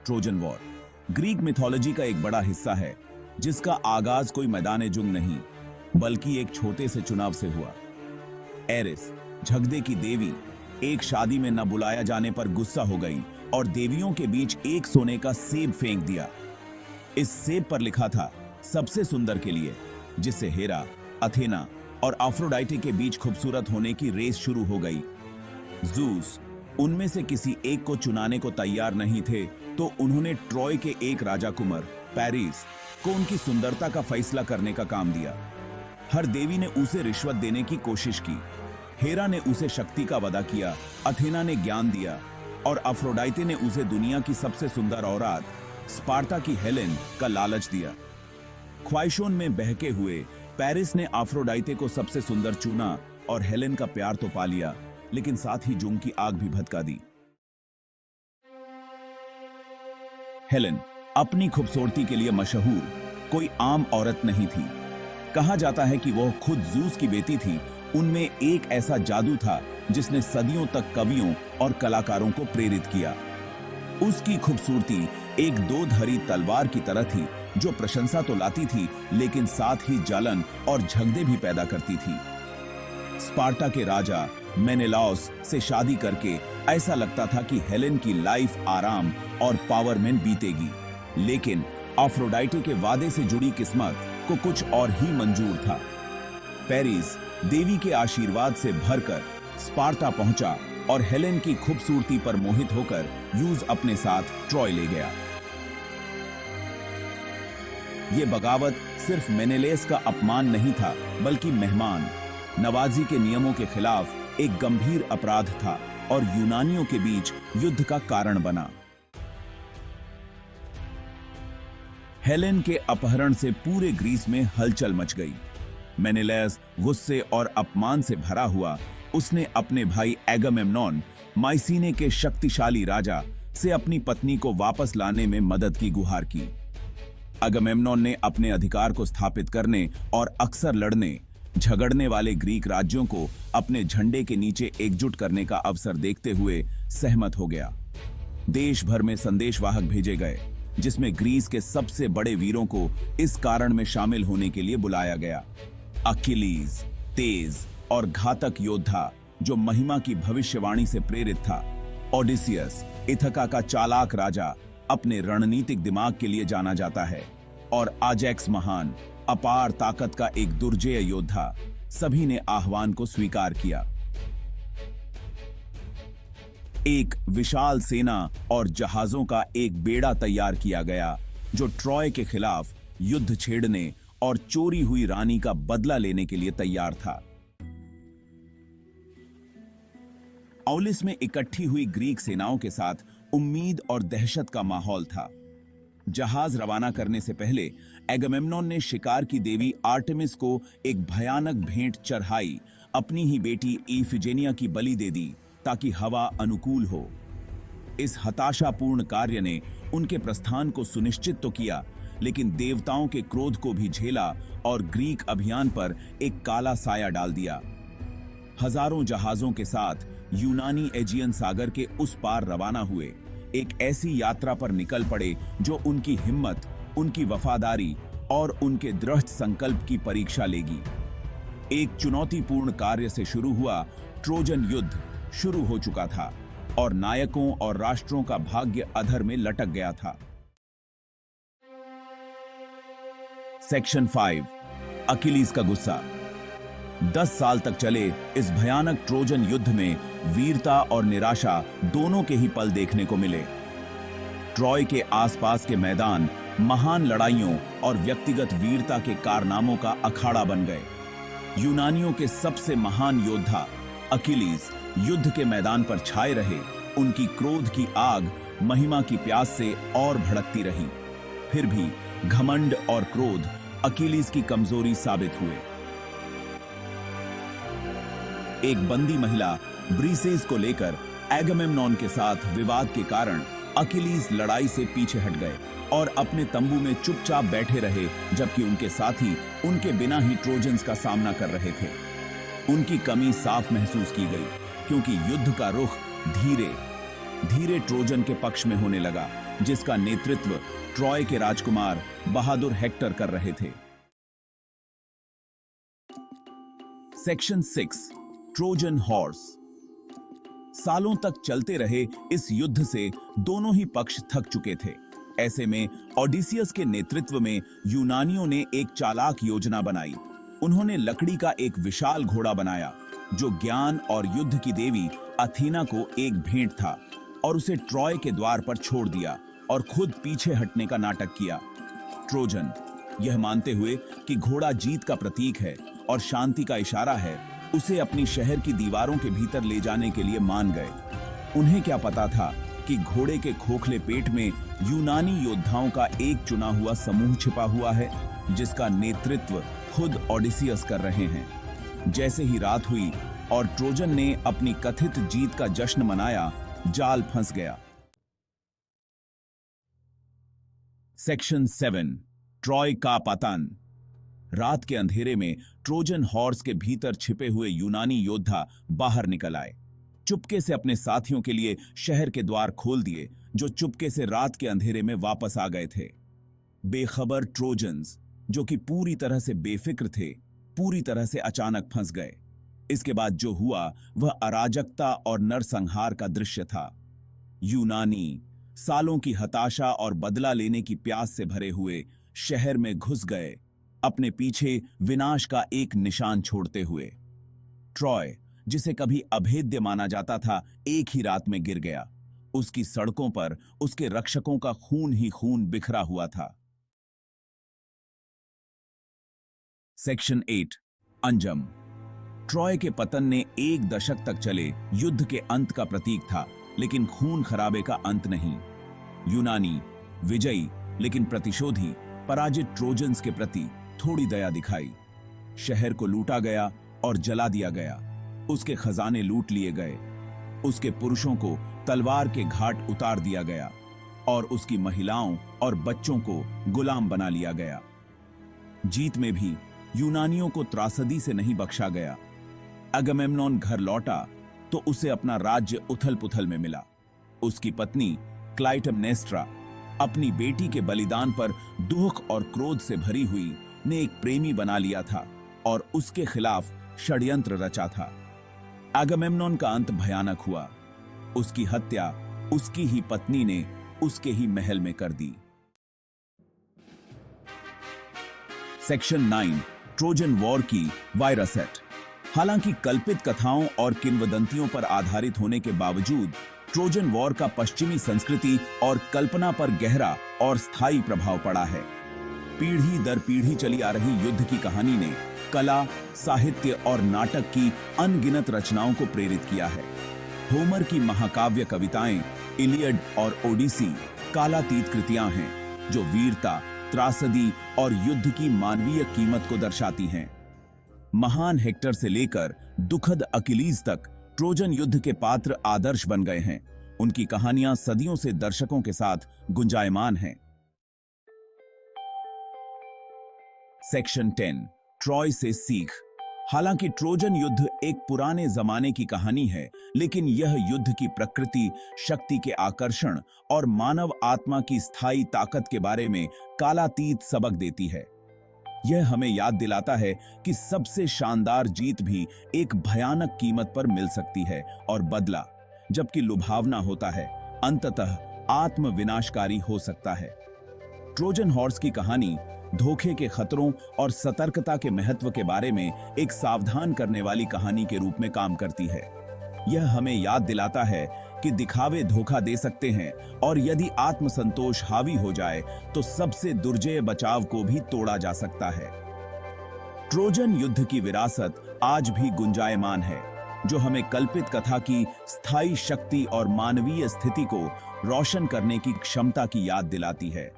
Trojan war Greek mythology का एक बड़ा हिस्सा है, जिसका आगाज कोई मैदान जंग नहीं बल्कि एक छोटे से चुनाव से हुआ। एरिस, झगड़े की देवी, एक शादी में न बुलाया जाने पर गुस्सा हो गई और देवियों के बीच एक सोने का सेब फेंक दिया। इस सेब पर लिखा था सबसे सुंदर के लिए, जिससे हेरा, अथेना और अफ्रोडाइटे के बीच खूबसूरत होने की रेस शुरू हो गई। ज़ूस उनमें से किसी एक को चुनाने को तैयार नहीं थे, तो उन्होंने ट्रॉय के एक राजा कुमार पेरिस को उनकी सुंदरता का फैसला करने का काम दिया। हर देवी ने उसे रिश्वत देने की कोशिश की। हेरा ने उसे शक्ति का वादा किया, अथेना ने ज्ञान दिया और अफ्रोडाइटे ने उसे दुनिया की सबसे सुंदर औरत स्पार्टा की हेलेन का लालच दिया। ख्वाहिशों में बहके हुए पेरिस ने अफ्रोडाइटे को सबसे सुंदर चुना और हेलेन का प्यार तो पा लिया, लेकिन साथ ही जुंग की आग भी भड़का दी। हेलेन अपनी खूबसूरती के लिए मशहूर कोई आम औरत नहीं थी। कहा जाता है कि वह खुद ज़ूस की बेटी थी। उनमें एक ऐसा जादू था जिसने सदियों तक कवियों और कलाकारों को प्रेरित किया। उसकी खूबसूरती एक दो-धारी तलवार की तरह थी, जो प्रशंसा तो लाती थी, लेकिन साथ ही जलन और झगड़े भी पैदा करती थी। स्पार्टा के राजा मेनेलाओस से शादी करके ऐसा लगता था कि हेलेन की लाइफ आराम और पावर में बीतेगी, लेकिन अफ्रोडाइटे के वादे से जुड़ी किस्मत को कुछ और ही मंजूर था। पेरिस देवी के आशीर्वाद से भरकर स्पार्टा पहुंचा और हेलेन की खूबसूरती पर मोहित होकर यूज अपने साथ ट्रॉय ले गया। यह बगावत सिर्फ मेनेलेस का अपमान नहीं था, बल्कि मेहमान नवाजी के नियमों के खिलाफ एक गंभीर अपराध था और यूनानियों के बीच युद्ध का कारण बना। हेलेन के अपहरण से पूरे ग्रीस में हलचल मच गई। मेनेलेस गुस्से और अपमान से भरा हुआ, उसने अपने भाई एगामेम्नॉन, माइसीने के शक्तिशाली राजा, से अपनी पत्नी को वापस लाने में मदद की गुहार की। अगामेम्नॉन ने अपने अधिकार को स्थापित करने और अक्सर लड़ने झगड़ने वाले ग्रीक राज्यों को अपने झंडे के नीचे एकजुट करने का अवसर देखते हुए सहमत हो गया। देश भर में संदेशवाहक भेजे गए, जिसमें ग्रीस के सबसे बड़े वीरों को इस कारण में शामिल होने के लिए बुलाया गया। अकिलीज, तेज और घातक योद्धा जो महिमा की भविष्यवाणी से प्रेरित था। ओडिसियस, इथका का चालाक राजा, अपने रणनीतिक दिमाग के लिए जाना जाता है। और आजैक्स, महान अपार ताकत का एक दुर्जेय योद्धा। सभी ने आह्वान को स्वीकार किया। एक विशाल सेना और जहाजों का एक बेड़ा तैयार किया गया, जो ट्रॉय के खिलाफ युद्ध छेड़ने और चोरी हुई रानी का बदला लेने के लिए तैयार था। औलिस में इकट्ठी हुई ग्रीक सेनाओं के साथ उम्मीद और दहशत का माहौल था। जहाज रवाना करने से पहले एगामेम्नॉन ने शिकार की देवी आर्टेमिस को एक भयानक भेंट चढ़ाई, अपनी ही बेटी इफिजेनिया की बलि दे दी ताकि हवा अनुकूल हो। इस हताशापूर्ण कार्य ने उनके प्रस्थान को सुनिश्चित तो किया, लेकिन देवताओं के क्रोध को भी झेला और ग्रीक अभियान पर एक काला साया डाल दिया। हजारों जहाजों के साथ यूनानी एजियन सागर के उस पार रवाना हुए, एक ऐसी यात्रा पर निकल पड़े जो उनकी हिम्मत, उनकी वफादारी और उनके दृढ़ संकल्प की परीक्षा लेगी। एक चुनौतीपूर्ण कार्य से शुरू हुआ ट्रोजन युद्ध शुरू हो चुका था और नायकों और राष्ट्रों का भाग्य अधर में लटक गया था। सेक्शन 5, अकिलीज का गुस्सा। 10 साल तक चले इस भयानक ट्रोजन युद्ध में वीरता और निराशा दोनों के ही पल देखने को मिले। ट्रॉय के आसपास के मैदान महान लड़ाइयों और व्यक्तिगत वीरता के कारनामों का अखाड़ा बन गए। यूनानियों के सबसे महान योद्धा अकिलीज युद्ध के मैदान पर छाए रहे। उनकी क्रोध की आग महिमा की प्यास से और भड़कती रही। फिर भी घमंड और क्रोध अकिलीज की कमजोरी साबित हुए। एक बंदी महिला ब्रीसेस को लेकर एगामेम्नॉन के साथ विवाद के कारण अकिलीज लड़ाई से पीछे हट गए और अपने तंबू में चुपचाप बैठे रहे, जबकि उनके साथी उनके बिना ही ट्रोजन्स का सामना कर रहे थे। उनकी कमी साफ महसूस की गई, क्योंकि युद्ध का रुख धीरे धीरे ट्रोजन के पक्ष में होने लगा। जिसका नेतृत्व ट्रॉय के राजकुमार बहादुर हेक्टर कर रहे थे। Section 6 Trojan horse. सालों तक चलते रहे इस युद्ध से दोनों ही पक्ष थक चुके थे। ऐसे में ओडिसियस के नेतृत्व में यूनानियों ने एक चालाक योजना बनाई। उन्होंने लकड़ी का एक विशाल घोड़ा बनाया जो ज्ञान और युद्ध की देवी अथीना को एक भेंट था, और उसे ट्रॉय के द्वार पर छोड़ दिया और खुद पीछे हटने का नाटक किया। ट्रोजन यह मानते हुए कि घोड़ा जीत का प्रतीक है और शांति का इशारा है, उसे अपनी शहर की दीवारों के भीतर ले जाने के लिए मान गए। उन्हें क्या पता था कि घोड़े के खोखले पेट में यूनानी योद्धाओं का एक चुना हुआ समूह छिपा हुआ है, जिसका नेतृत्व खुद ओडिसियस कर रहे हैं। जैसे ही रात हुई और ट्रोजन ने अपनी कथित जीत का जश्न मनाया, जाल फंस गया। सेक्शन 7 ट्रॉय का पतन। रात के अंधेरे में ट्रोजन हॉर्स के भीतर छिपे हुए यूनानी योद्धा बाहर निकल आए। चुपके से अपने साथियों के लिए शहर के द्वार खोल दिए, जो चुपके से रात के अंधेरे में वापस आ गए थे। बेखबर ट्रोजन्स, जो कि पूरी तरह से बेफिक्र थे, पूरी तरह से अचानक फंस गए। इसके बाद जो हुआ वह अराजकता और नरसंहार का दृश्य था। यूनानी सालों की हताशा और बदला लेने की प्यास से भरे हुए शहर में घुस गए, अपने पीछे विनाश का एक निशान छोड़ते हुए। ट्रॉय, जिसे कभी अभेद्य माना जाता था, एक ही रात में गिर गया। उसकी सड़कों पर उसके रक्षकों का खून ही खून बिखरा हुआ था। सेक्शन 8 अंजम। ट्रॉय के पतन ने एक दशक तक चले युद्ध के अंत का प्रतीक था, लेकिन खून खराबे का अंत नहीं। यूनानी विजयी लेकिन प्रतिशोधी पराजित ट्रोजन्स के प्रति थोड़ी दया दिखाई। शहर को लूटा गया और जला दिया गया, उसके खजाने लूट लिए गए, उसके पुरुषों को तलवार के घाट उतार दिया गया और उसकी महिलाओं और बच्चों को गुलाम बना लिया गया। जीत में भी यूनानियों को त्रासदी से नहीं बख्शा गया। अगमेम्नोन घर लौटा तो उसे अपना राज्य उथल पुथल में मिला। उसकी पत्नी क्लाइटेमनेस्ट्रा अपनी बेटी के बलिदान पर दुख और क्रोध से भरी हुई ने एक प्रेमी बना लिया था और उसके खिलाफ षड्यंत्र रचा था। अगमेम्नोन का अंत भयानक हुआ। उसकी हत्या उसकी ही पत्नी ने उसके ही महल में कर दी। सेक्शन 9 ट्रोजन वॉर की वायरसेट। हालांकि कल्पित कथाओं और किंवदंतियों पर आधारित होने के बावजूद ट्रोजन वॉर का पश्चिमी संस्कृति और कल्पना पर गहरा और स्थायी प्रभाव पड़ा है। पीढ़ी दर पीढ़ी चली आ रही युद्ध की कहानी ने कला, साहित्य और नाटक की अनगिनत रचनाओं को प्रेरित किया है। होमर की महाकाव्य कविताएं इलियड और ओडिसी कालातीत कृतियां हैं, जो वीरता, त्रासदी और युद्ध की मानवीय कीमत को दर्शाती हैं। महान हेक्टर से लेकर दुखद अकिलीज तक ट्रोजन युद्ध के पात्र आदर्श बन गए हैं। उनकी कहानियां सदियों से दर्शकों के साथ गुंजायमान हैं। सेक्शन 10 ट्रॉय से सीख। हालांकि ट्रोजन युद्ध एक पुराने जमाने की कहानी है, लेकिन यह युद्ध की प्रकृति, शक्ति के आकर्षण और मानव आत्मा की स्थायी ताकत के बारे में कालातीत सबक देती है। यह हमें याद दिलाता है कि सबसे शानदार जीत भी एक भयानक कीमत पर मिल सकती है, और बदला, जबकि लुभावना होता है, अंततः आत्म विनाशकारी हो सकता है। ट्रोजन हॉर्स की कहानी धोखे के खतरों और सतर्कता के महत्व के बारे में एक सावधान करने वाली कहानी के रूप में काम करती है। यह हमें याद दिलाता है कि दिखावे धोखा दे सकते हैं, और यदि आत्मसंतोष हावी हो जाए तो सबसे दुर्जेय बचाव को भी तोड़ा जा सकता है। ट्रोजन युद्ध की विरासत आज भी गुंजायमान है, जो हमें कल्पित कथा की स्थायी शक्ति और मानवीय स्थिति को रोशन करने की क्षमता की याद दिलाती है।